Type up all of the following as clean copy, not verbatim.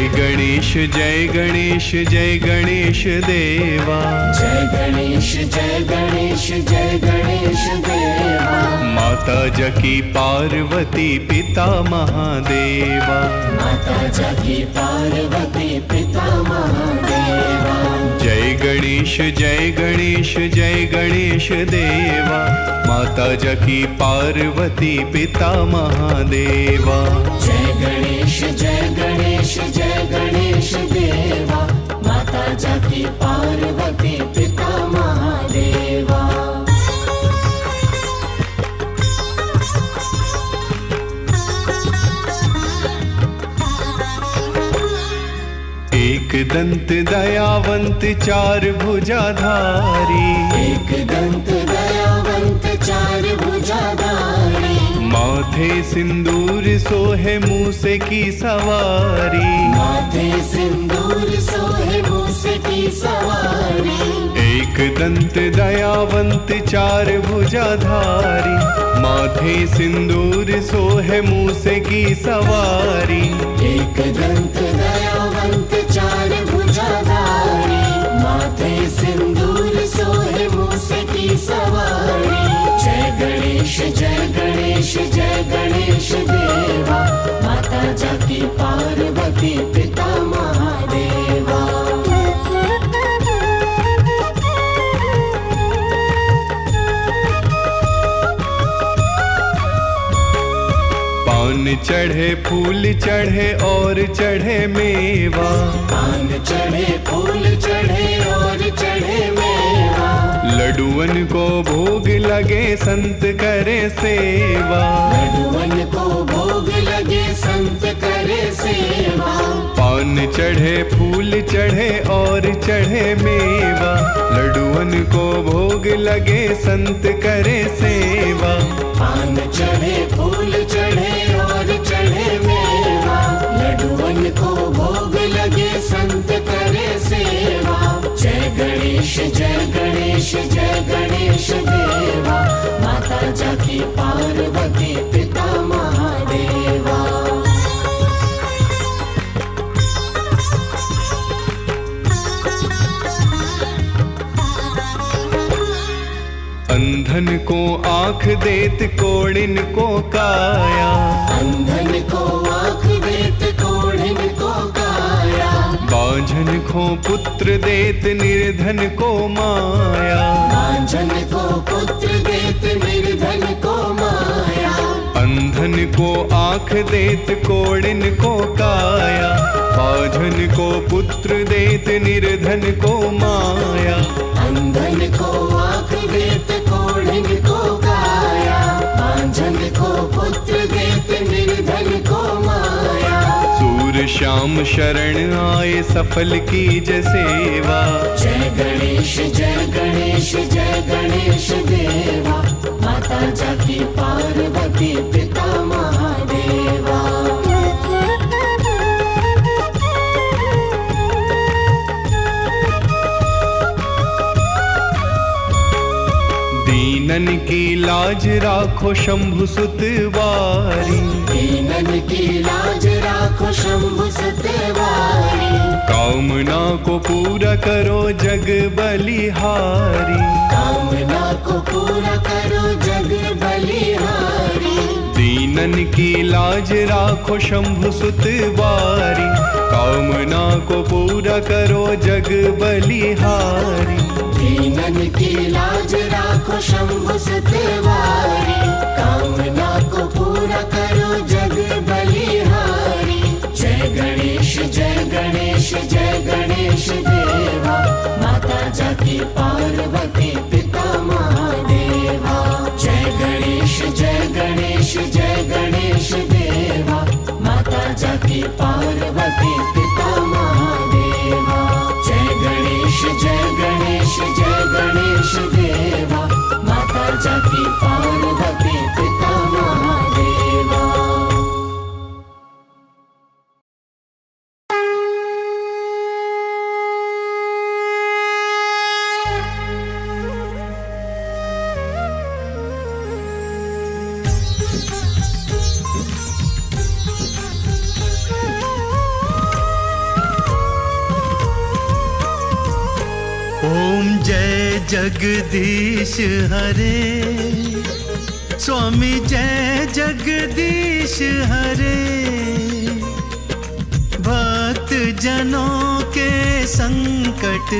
गणेश जय गणेश जय गणेश देवा। जय गणेश जय गणेश जय गणेश देवा। माता जकी पार्वती पिता महादेवा। माता जकी पार्वती पिता महादेवा। जय गणेश जय गणेश जय गणेश देवा। माता जकी पार्वती पिता महादेवा। जय गणेश जय गणेश जय गणेश देवा। माता जकी पार्वती पिता महादेवा। एक दंत दयावंत चार भुजाधारी। एक दंत दयावंत चार भुजाधारी। माथे सिंदूर सोहे मूसे की सवारी। माथे सिंदूर सोहे मूसे की सवारी। एक दंत दयावंत चार भुजाधारी। माथे सिंदूर सोहे मूसे की सवारी। एक दंत दयावंत चार भुजाधारी। माथे सिंदूर सोहे मूसे की सवारी। जय गणेश जय गणेश जय गणेश देवा। माता जकी पार्वती पिता महादेवा। पान चढ़े फूल चढ़े और चढ़े मेवा। पान चढ़े फूल चढ़े और चढ़े मेवा। लड्डुअन को भोग लगे संत करे सेवा। लड्डुअन को भोग लगे संत करे सेवा। पान चढ़े फूल चढ़े और चढ़े मेवा। लड्डुअन को भोग लगे संत करे सेवा। पान चढ़े फूल चढ़े और चढ़े मेवा। लड्डुअन को भोग लगे संत करे सेवा। जय गणेश जय गणेश जय गणेश देवा। माता जकी पार्वती पिता महादेवा। अंधन को आँख देत कोड़िन को काया। अंधन को आँख देत कोढ़िन को काया। बांझन को पुत्र देत निर्धन को माया। बांझन को पुत्र देत निर्धन को माया। अंधन को आँख देत कोड़िन को काया। बांझन को पुत्र देत निर्धन को माया। अंधन को आँख देत कोढ़िन को काया। बांझन को पुत्र देत निर्धन को माया। सूर श्याम शरण आए सफल की जय सेवा। जय गणेश जय गणेश जय गणेश देवा। माता जकी पार्वती पिता महादेवा। दीनन की लाज राखो शंभु सुत वारी। दीनन की लाज राखो शंभु सतवारी। कामना को पूरा करो जग बलिहारी। कामना को पूरा करो जग बलिहारी। दीनन की लाज राखो शंभु सुत वारी। कामना को पूरा करो जग बलिहारी। दीनन की लाज राखो शंभु सतवारी। कामना को पूरा करो जग बलिहारी। जय गणेश जय गणेश जय गणेश देवा। माता जकी पार्वती पिता महादेवा। जय गणेश जय गणेश जय गणेश देवा। माता जकी पार्वती पिता महादेवा। जय गणेश जय गणेश जय गणेश देवा। माता जकी पार्वती पिता महादेवा। जय जगदीश हरे, स्वामी जय जगदीश हरे। भक्त जनों के संकट,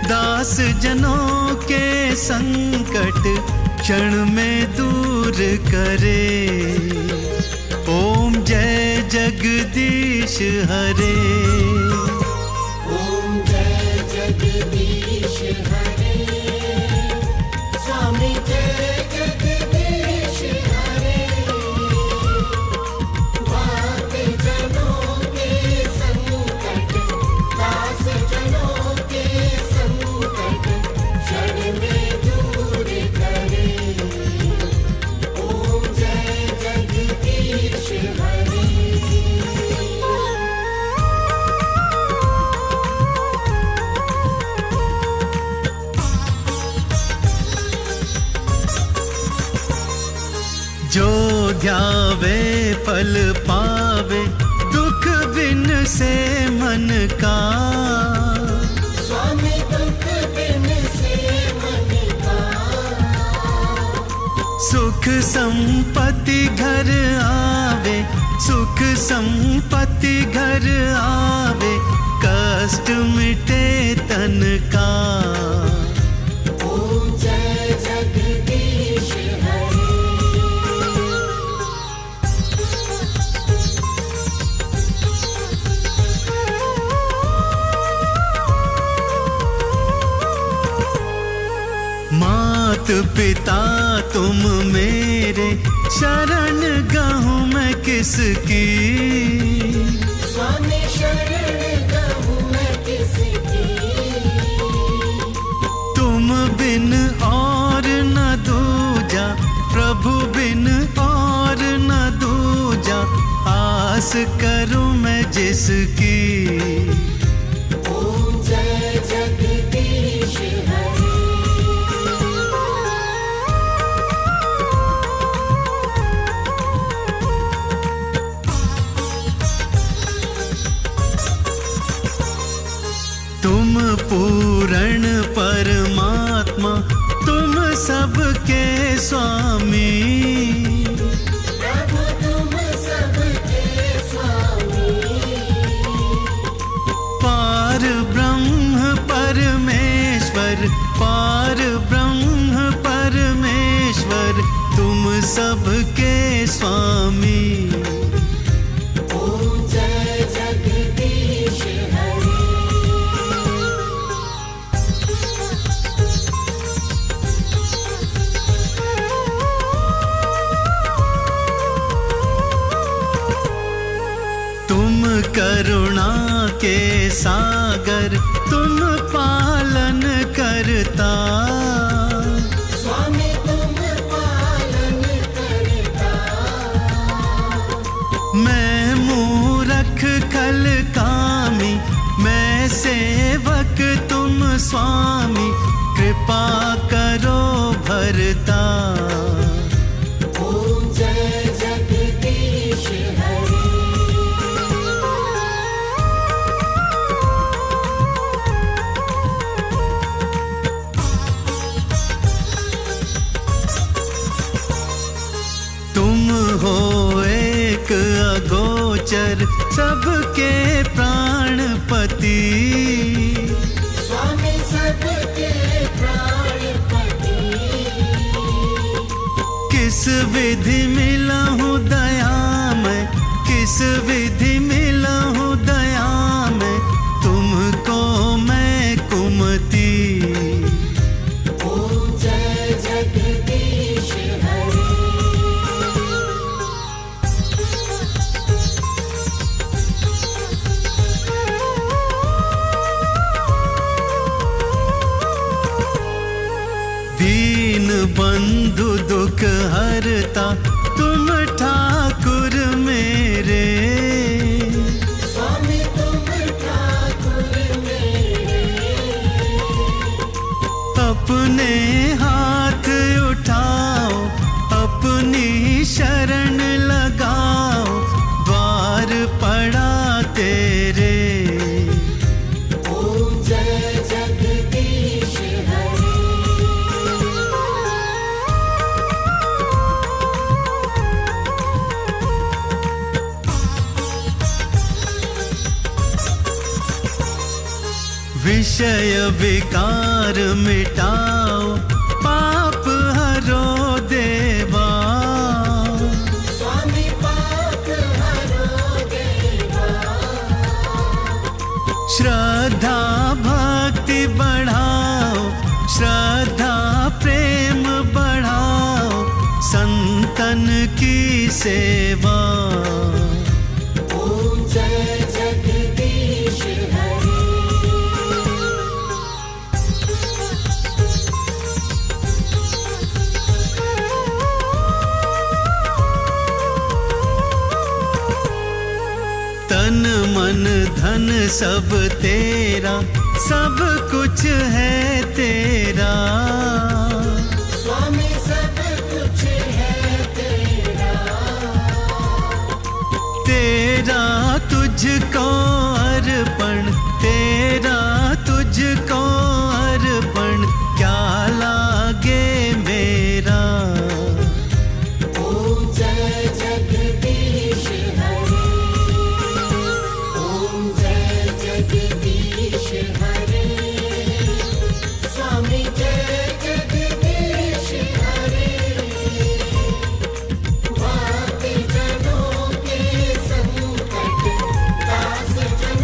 दास जनों के संकट क्षण में दूर करे। ओम जय जगदीश हरे। ओम जय जगदीश हरे, स्वामी जय जगदीश हरे। भक्त जनों के संकट, दास जनों के संकट क्षण में दूर करे। ओम जय जगदीश हरे। जो ध्यावे फल पावे, दुख बिन से मन का। स्वामी दुख बिन से मन का। सुख संपत्ति घर आवे, सुख संपत्ति घर आवे, कष्ट मिटे तन का। ओम जय जगदीश हरे। मात पिता तुम मेरे, शरण गहूँ मैं किसकी। स्वामी शरण गहूँ मैं किसकी। तुम बिन और न दूजा, प्रभु बिन और न दूजा, आस करूं मैं जिसकी। ओम जय जगदीश हरे। तुम पूर्ण परमात्मा, तुम सबके स्वामी। प्रभु तुम सबके स्वामी। पार ब्रह्म परमेश्वर, पार ब्रह्म परमेश्वर, तुम सबके स्वामी। ओम जय जगदीश हरे। तुम करुणा के सागर, तुम पालन करता। स्वामी तुम पालन करता। मैं मूरख खल कामी, मैं सेवक तुम स्वामी, कृपा करो भरता। ओम जय जगदीश हरे। तुम हो एक अगोचर, सबके प्राणपति। स्वामी सबके प्राणपति। किस विधि मिला हूँ दया मैं, किस विधि मिला हूँ दया मैं, तुमको मैं कुमति। ओम जय जगदीश हरे। दीन बंधु दुख हरता, तुम ठाकुर मेरे। स्वामी तुम ठाकुर मेरे। अपने हाथ उठाओ, अपनी शरण लगाओ, द्वार पड़ा तेरे। ओम जय जगदीश हरे। विषय विकार मिटाओ, पाप हरो देवा। स्वामी पाप हरो देवा। श्रद्धा भक्ति बढ़ाओ, श्रद्धा प्रेम बढ़ाओ, संतन की सेवा। ओम जय जगदीश हरे। तन मन धन सब तेरा, सब कुछ है तेरा। स्वामी सब कुछ है तेरा। तेरा तुझको अर्पण, तेरा तुझको अर्पण, क्या लागे मेरा। ओम जय जगदीश हरे। ओम जय जगदीश हरे। स्वामी जय जगदीश हरे। भक्त जनों के संकट, दास जन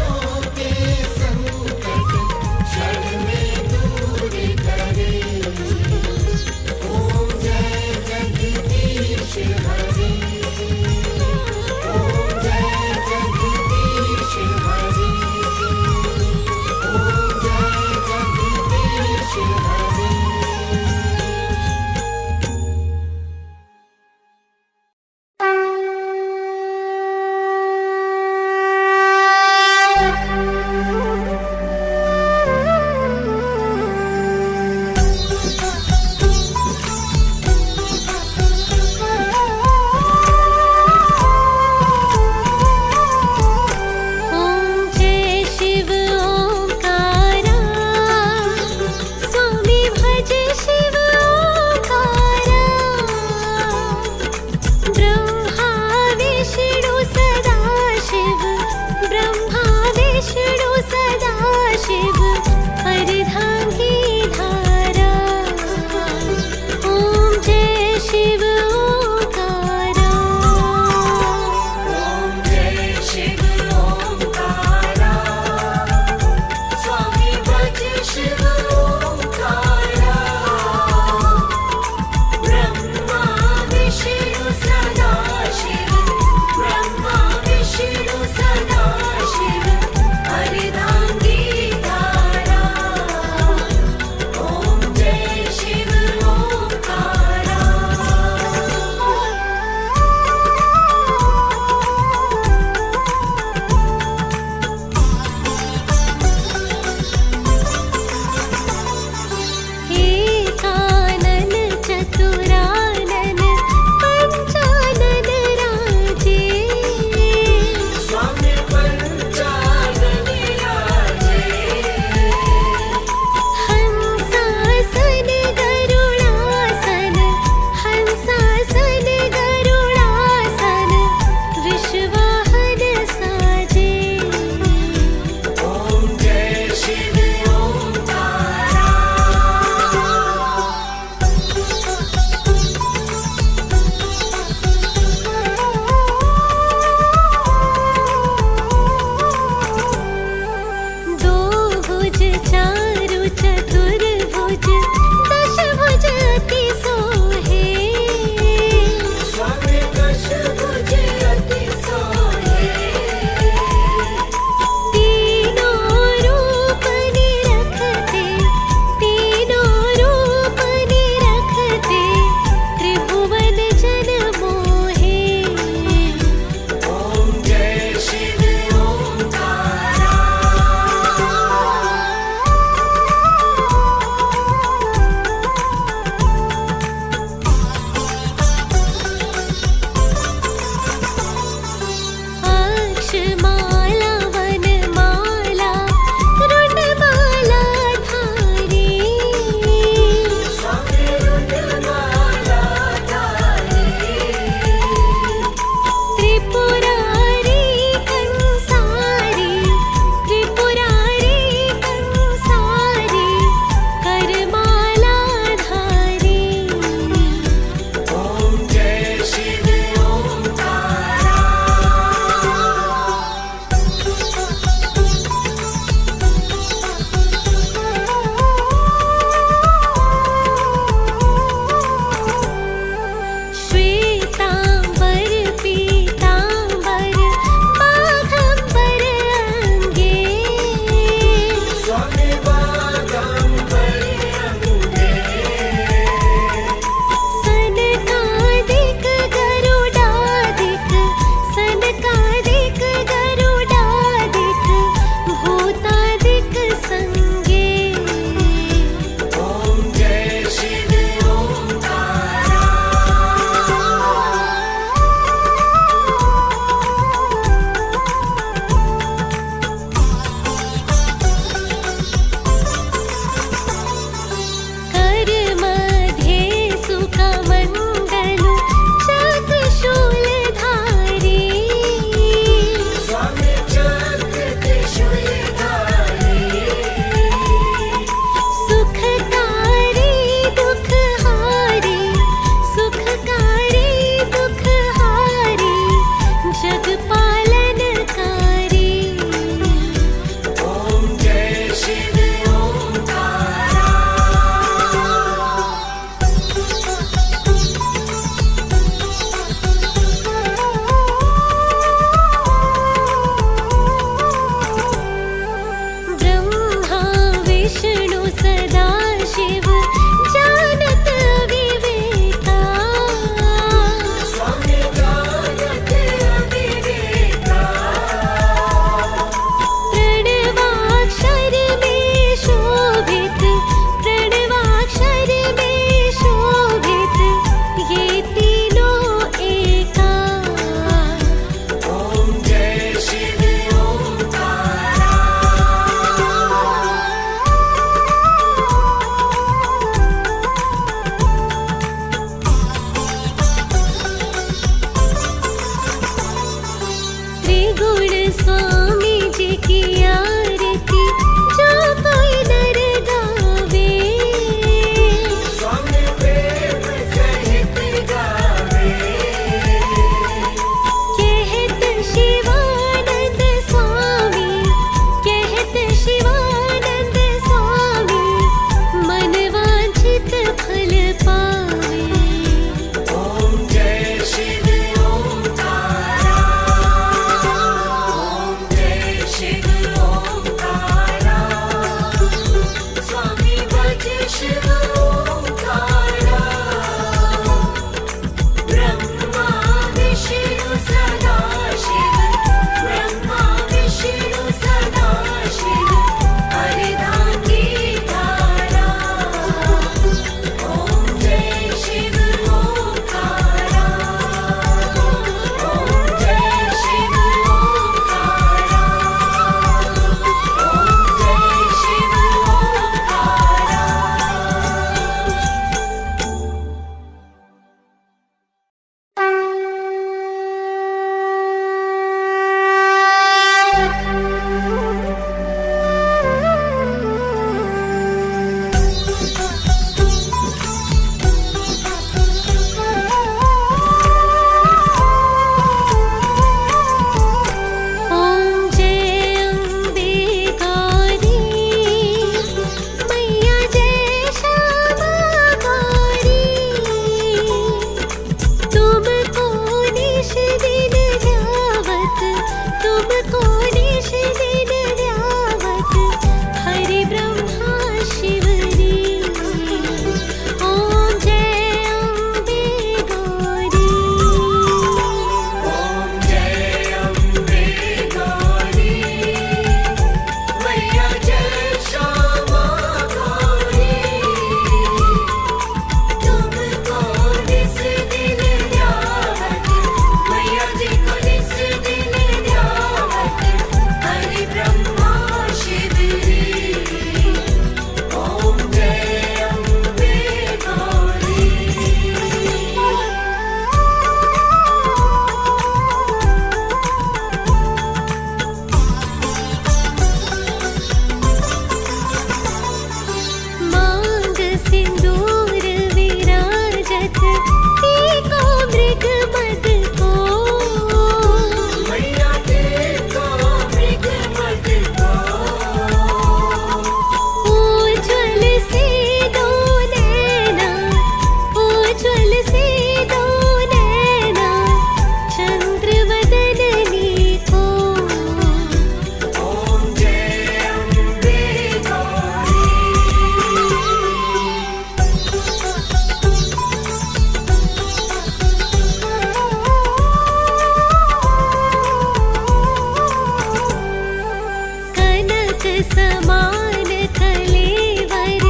समान कलेवर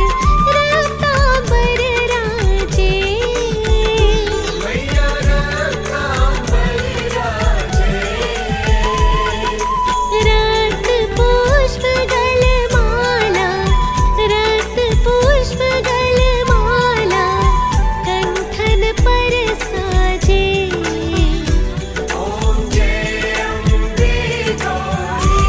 रत्नांबर राजे। मैया रत्नांबर राजे। रक्त पुष्प गलमाला, रक्त पुष्प गलमाला कंठन पर साजे। ओम जय अम्बे गौरी।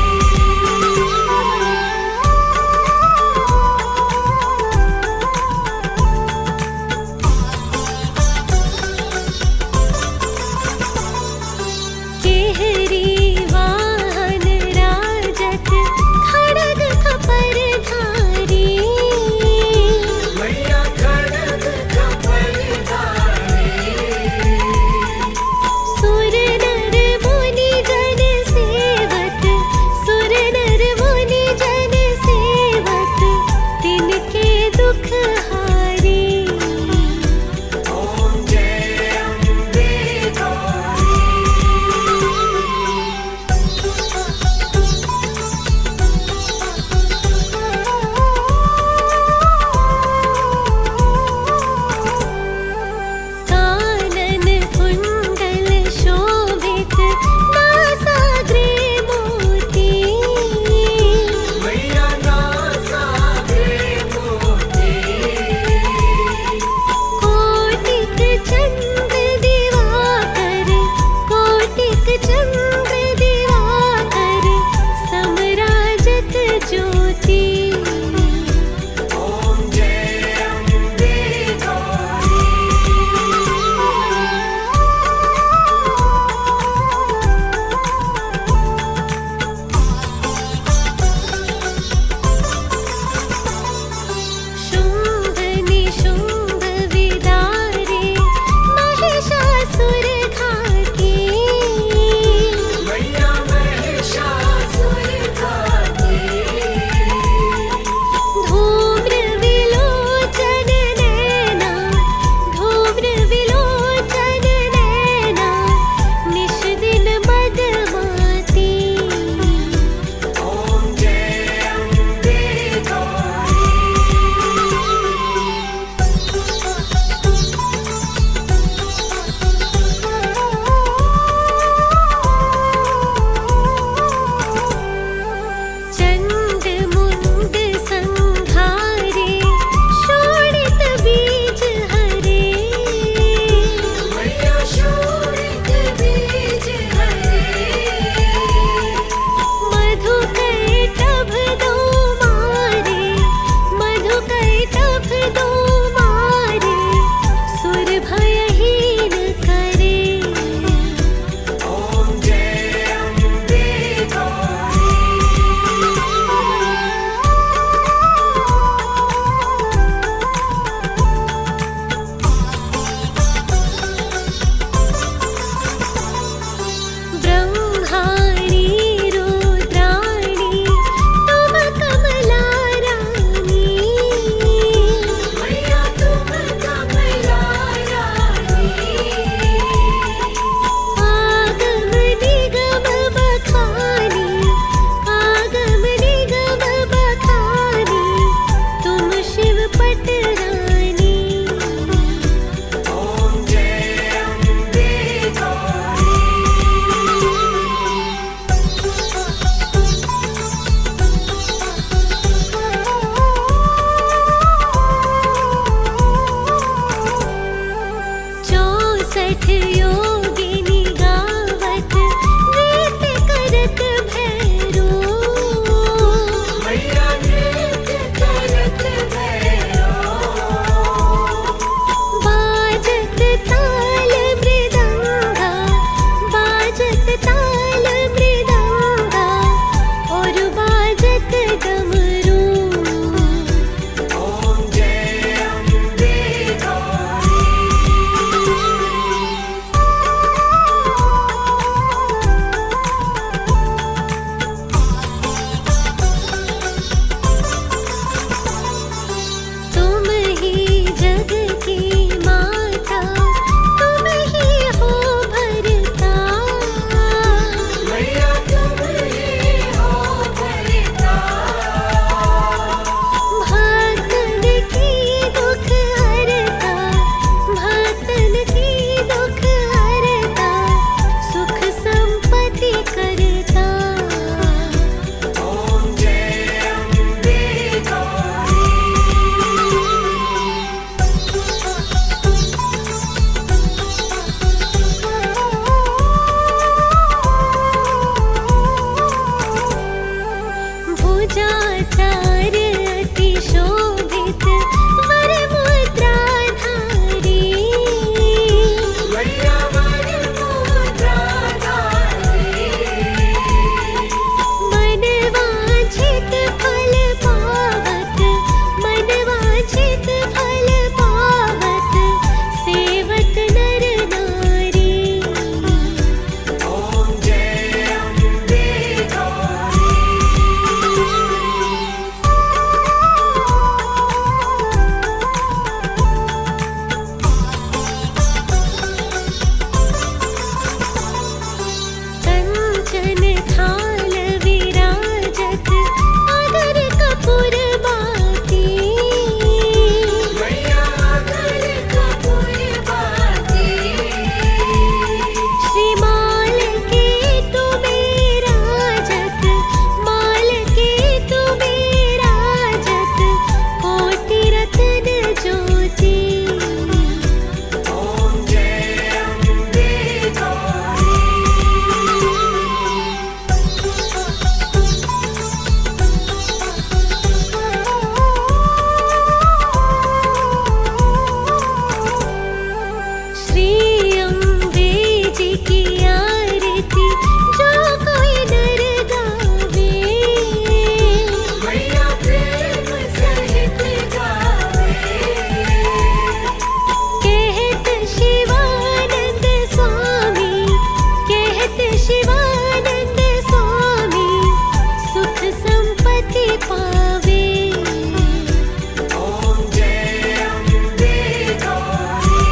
आचार अति शोभित वर मुद्राधारी। मैया वर मुद्राधारी। मन वांछित फल पावत, मन वांछित फल पावत, सेवत नर नारी। ओम जय अम्बे गौरी। कंचन थाल विराजत अगर कपूर बाती। मैया अगर कपूर बाती। श्री माल के तुम्हें राजत, माल के तुम्हें राजत, कोटि रत्न ज्योति। ओम जय अम्बे गौरी। श्री अम्बे जी की आरती जो कोई नर गावे। मैया प्रेम सहित गावे। कहत शिवानंद स्वामी, कहत शिवानंद स्वामी, सुख संपत्ति पावे। ओम जय अम्बे गौरी।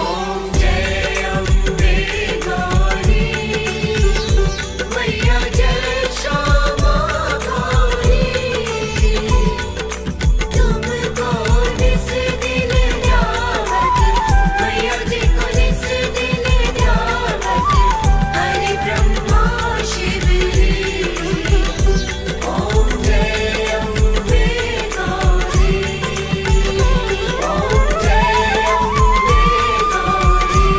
ओम जय अम्बे गौरी। मैया जय श्यामा गौरी। तुमको निस दिन ध्यावत, मैया जी को निस दिन ध्यावत, हरि ब्रह्मा शिव री। ओम जय अम्बे गौरी। ओम जय अम्बे गौरी।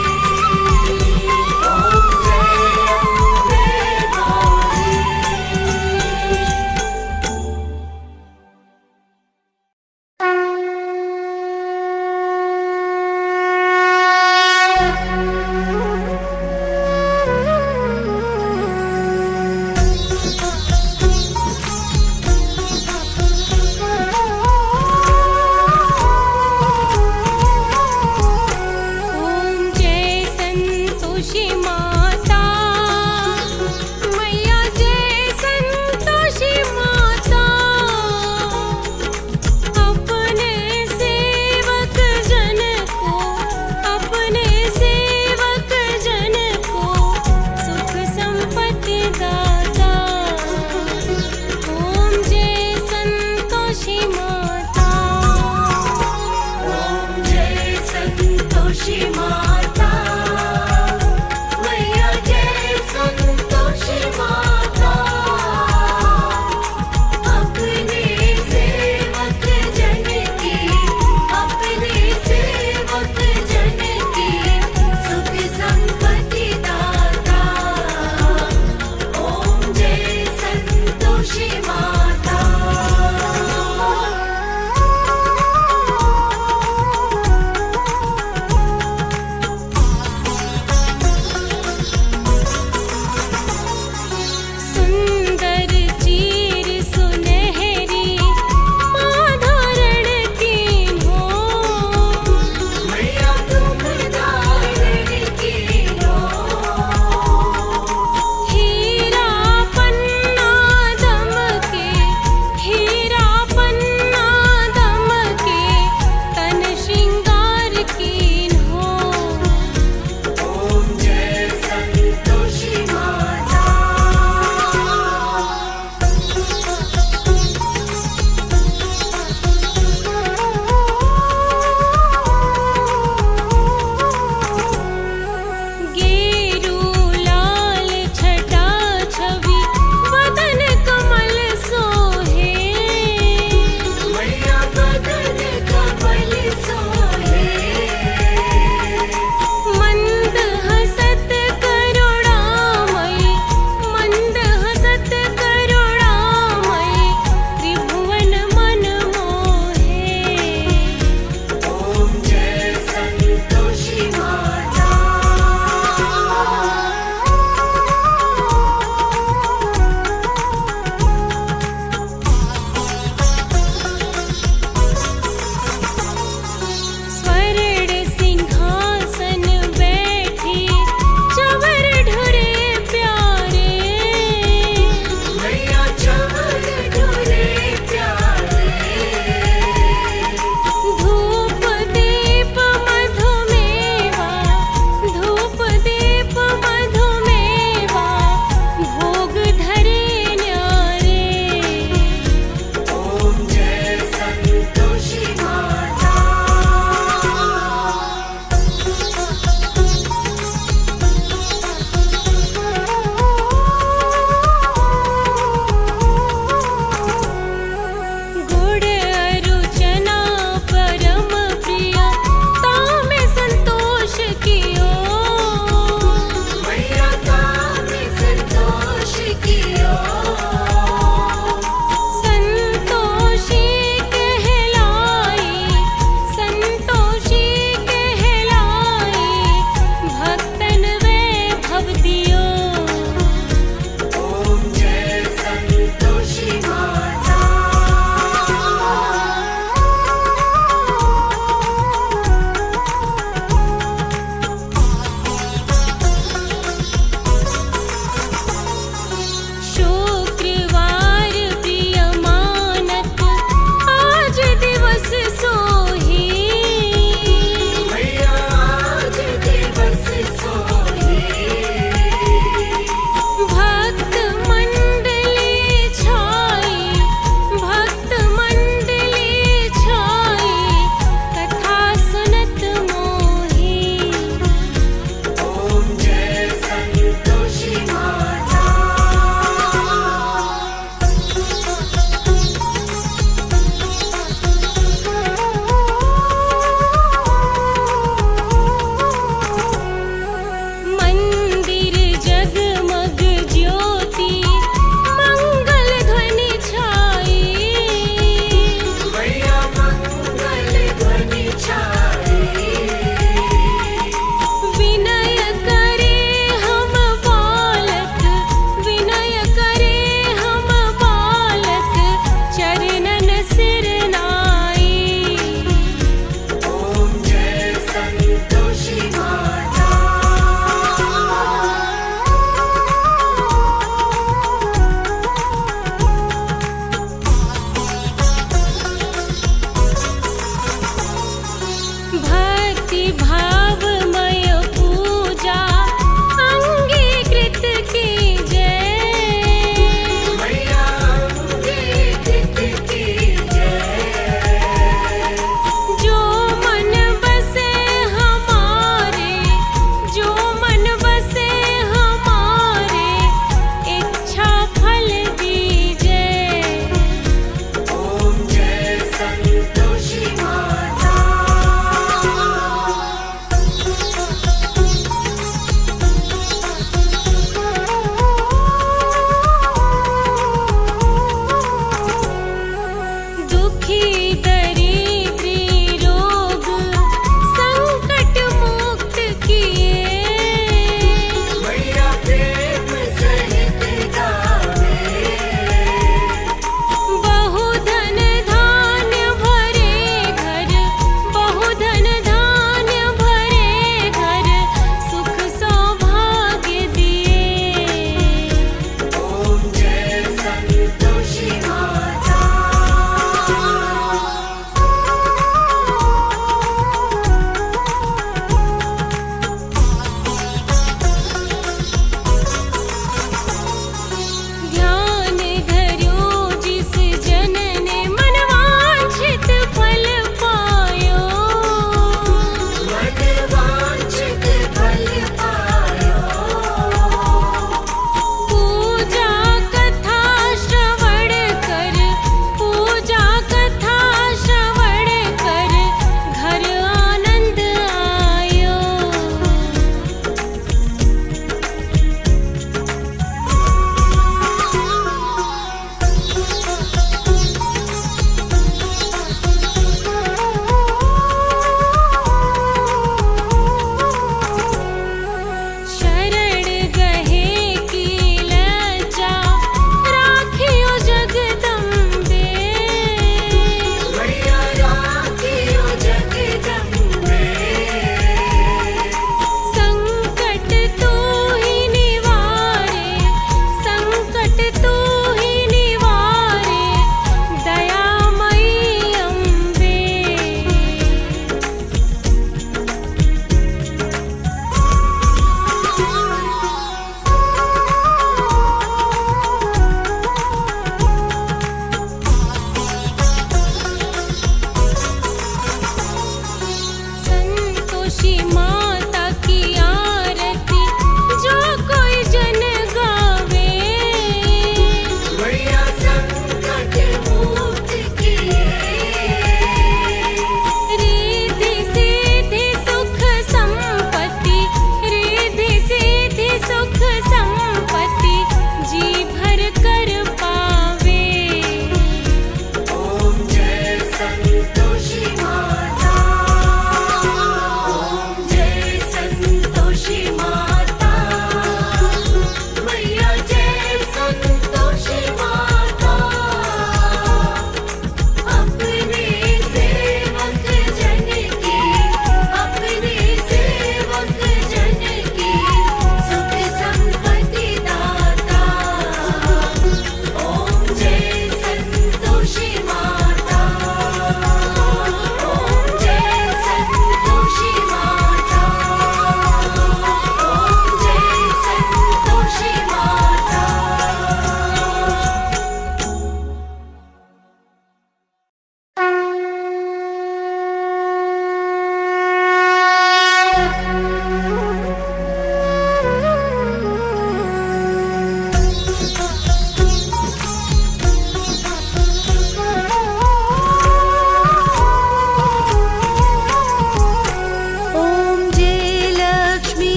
ओम जय संतोषी माता, मैया जय संतोषी माता। अपने सेवक जन को, अपने सेवक जन को सुख संपत्ति दाता। ओम जय संतोषी माता। ओम जय संतोषी माता। मैया जय संतोषी माता। अपने सेवक जन की, अपने सेवक जन की सुख संपत्ति दाता। ओम जय संतोषी माता। सुंदर चीर सुनहरी माधोरण कीन्हो। मैया तुम धारण कीन्हो। हीरा पन्ना दमके,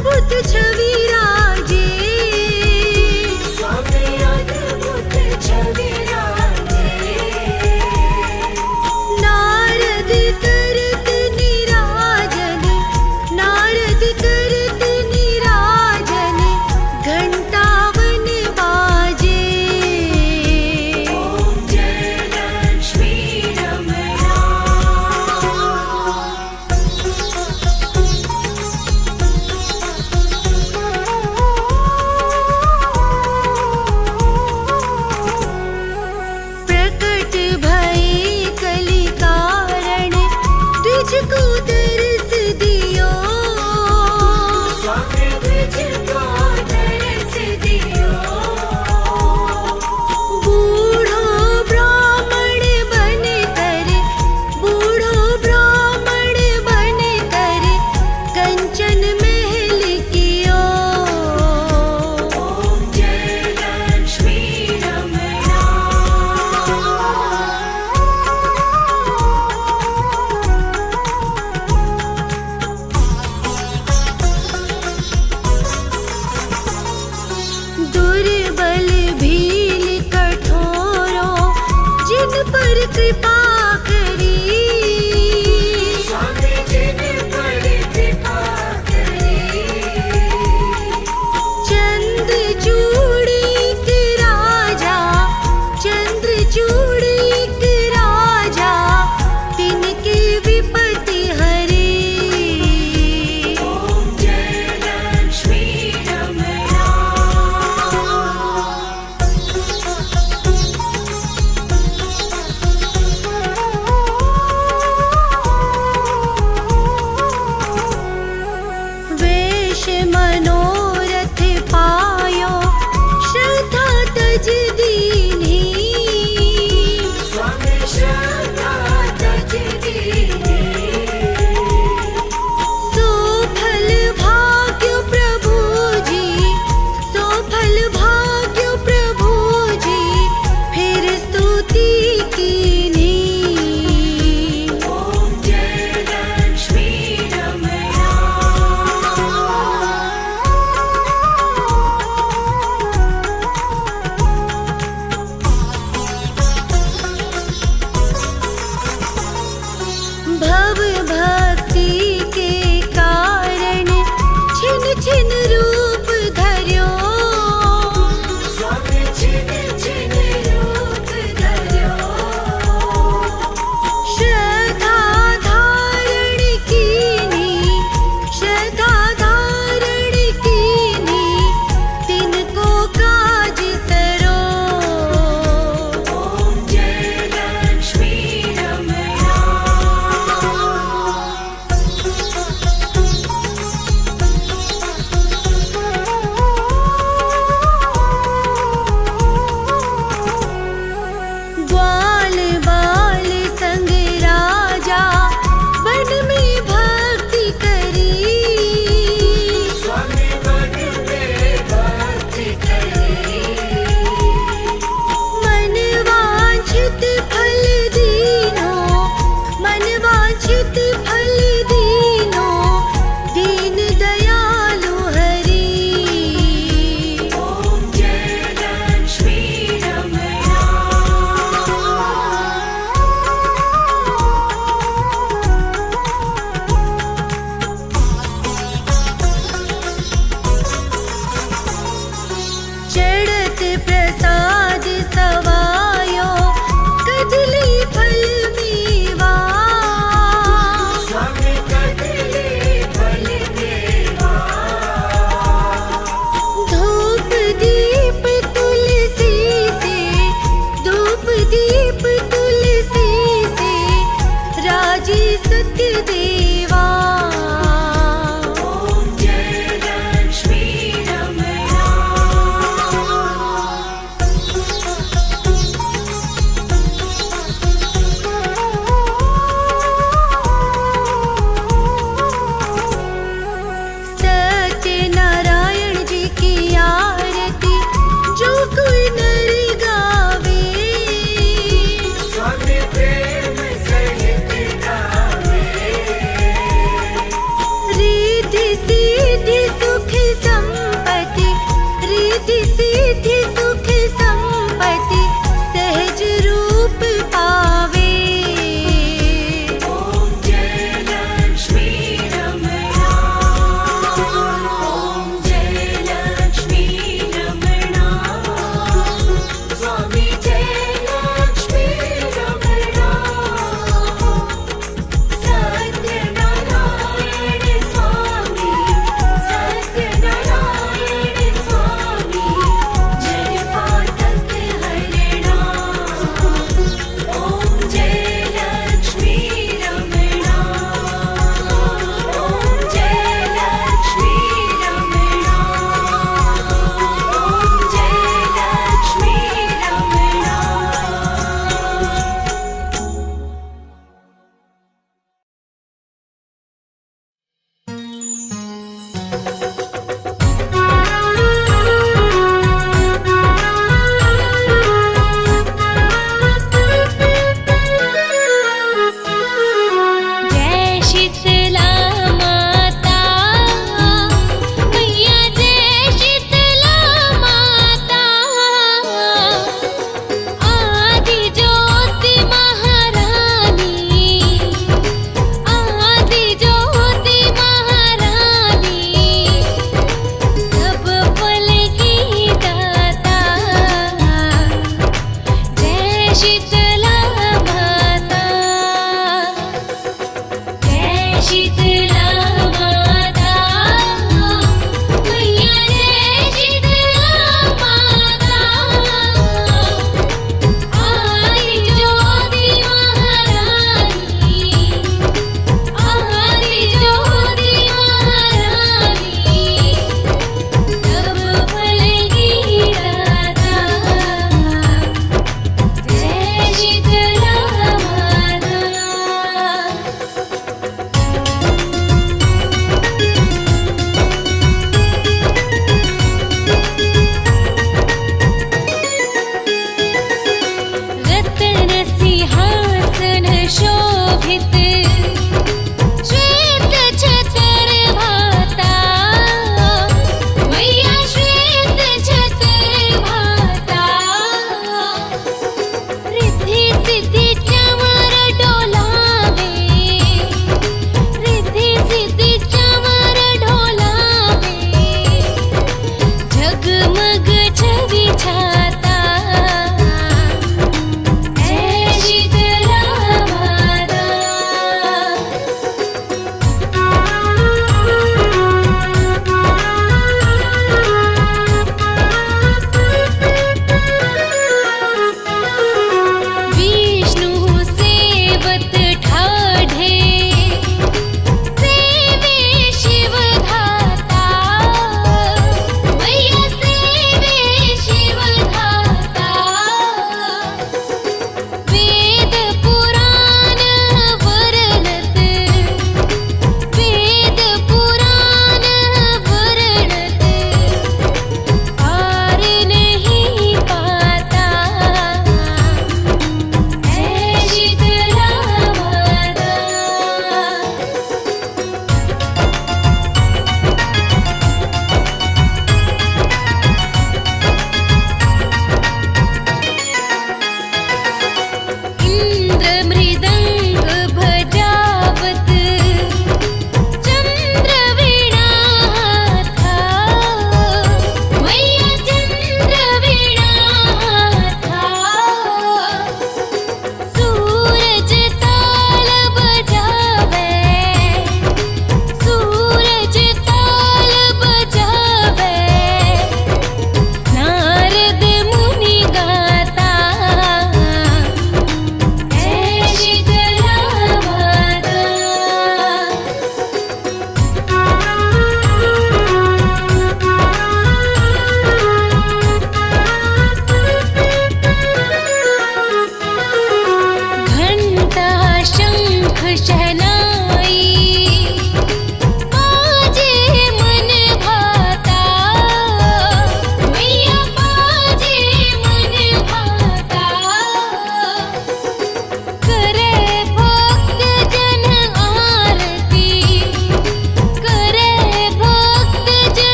अद्भुत छवि राजे, स्वामी अद्भुत छवि राजे। नारद करत निराजन, नारद करत निराजन, घंटावन बाजे। ओम जय लक्ष्मी रमणा। प्रकट भई कलि कारण, द्विज को दर्श दियो। स्वामी द्विज को दर्श दियो। बूढ़ो ब्राह्मण बन कर, बूढ़ो ब्राह्मण बन कर, कंचन महल कियो। ओम जय लक्ष्मी रमणा। दुर्बल भील कठोरों, जिन पर कृपा करी। स्वामी जिन पर कृपा करी। चंद्रचूड़िक राजा, चंद्रचूड़िक राजा, तिनके विपत्ति हरे। ओम जय लक्ष्मी रमणा।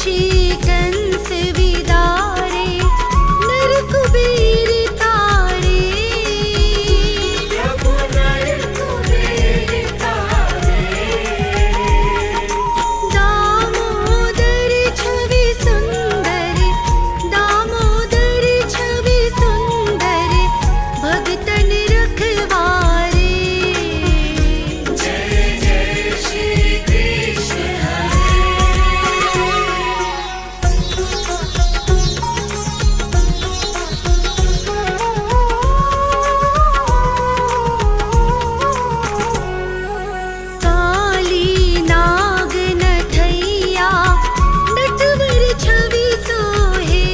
ऋषि कंस विदारे, नर कुबेर तारे। प्रभु नर कुबेर तारे, दामोदर छवि सुंदर, दामोदर छवि सुंदर, भगतन रखवारे। जय जय श्री कृष्ण काली नाग नथैया, नटवर छवि सोहे।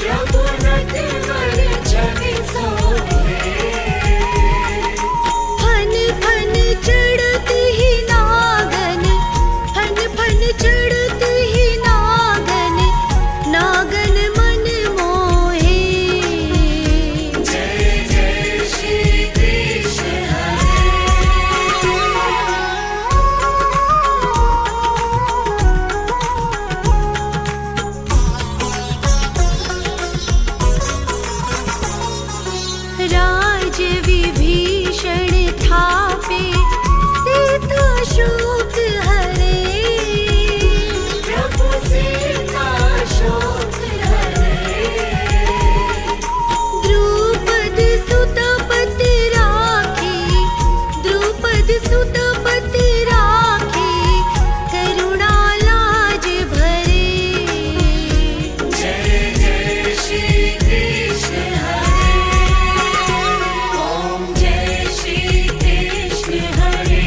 प्रभु नटवर छवि सोहे। फन फन चढ़त ही नागन, फन फन चढ़त ही नागन, नागन मन मोहे। जय जय श्री कृष्ण राज विभीषण थापे, सीता शोक हरे। प्रभु सीता शोक हरे। द्रुपद सुत पति राखी, द्रुपद सुत पति राखी, करुणा लाज भरे। जय जय श्री कृष्ण हरे। ओम जय श्री कृष्ण हरे।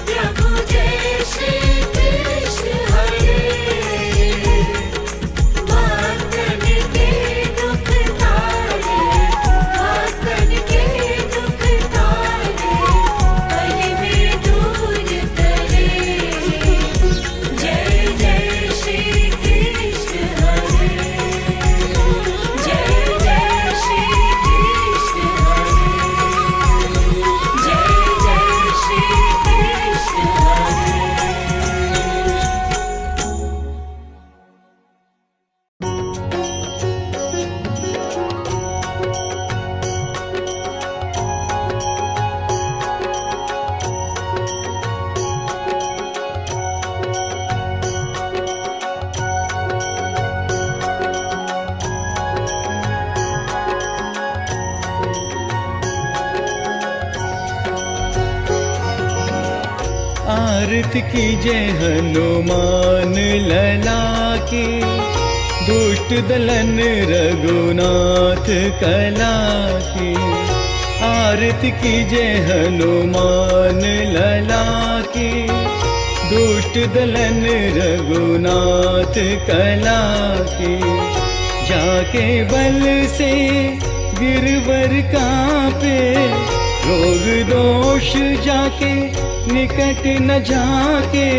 प्रभु जय श्री कृष्ण हरे। भक्तन के दुख तारे, भक्तन के दुख तारे, पल में दूर करे। जय जय श्री कृष्ण हरे। जय जय श्री कृष्ण हरे। जय जय श्री कृष्ण हरे। आरती कीजे हनुमान लला की, दुष्ट दलन रघुनाथ कला की। आरती कीजे हनुमान लला की, दुष्ट दलन रघुनाथ कला की। जाके बल से गिरवर कांपे, रोग दोष जाके निकट न जाके।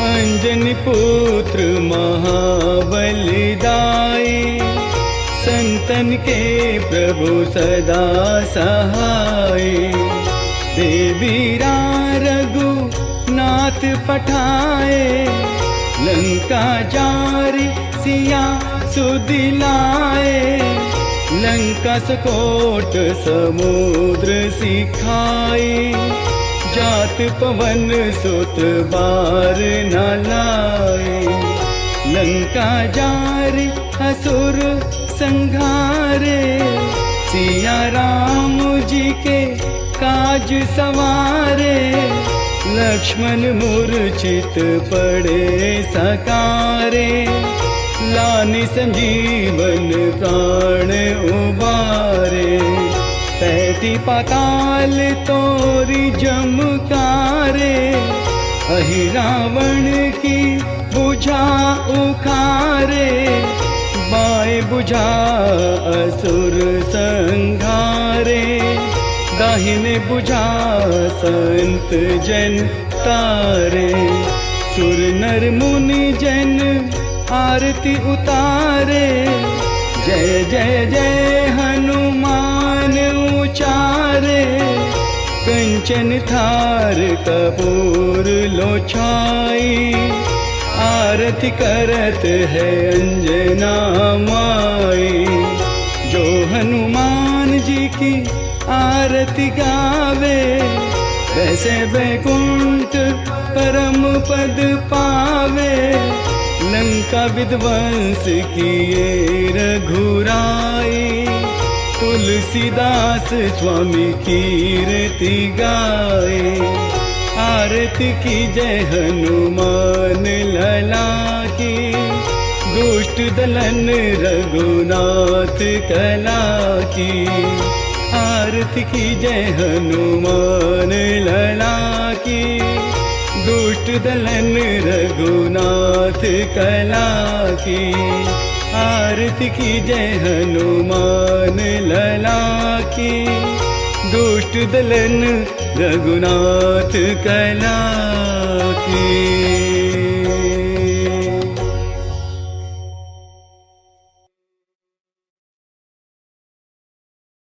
अंजनी पुत्र महाबलिदाई, संतन के प्रभु सदा सहाय। देवीरा रघुनाथ पठाए, लंका जारी सिया सुदिलाए। लंका सकोट समुद्र सिखाई, जात पवन सुत बार न लाए। लंका जारी असुर संघारे, सिया राम जी के काज सवारे। लक्ष्मण मूर्छित पड़े सकारे, लानि संजीवन प्राण उबारे। पैती पाताल तोरी जमकारे, अहि रावण की बुझा उखारे। बाएं बुझा असुर संघारे, दाहिने बुझा संत जन तारे। सुर नर मुनि जन आरती उतारे, जय जय जय हनुमान उचारे। कंच कंचन थार कपूर लो छाई, आरती करत है अंजना माई। जो हनुमान जी की आरती गावे, वैसे वैकुंठ परम पद पावे। लंका विध्वंस किए रघुराई, तुलसीदास स्वामी कीर्ति गाए। आरती की जय हनुमान लला की, दुष्ट दलन रघुनाथ कला की। आरती की जय हनुमान लला की, दुष्ट दलन रघुनाथ कला की। आरती की जय हनुमान लला की, दुष्ट दलन रघुनाथ कला की।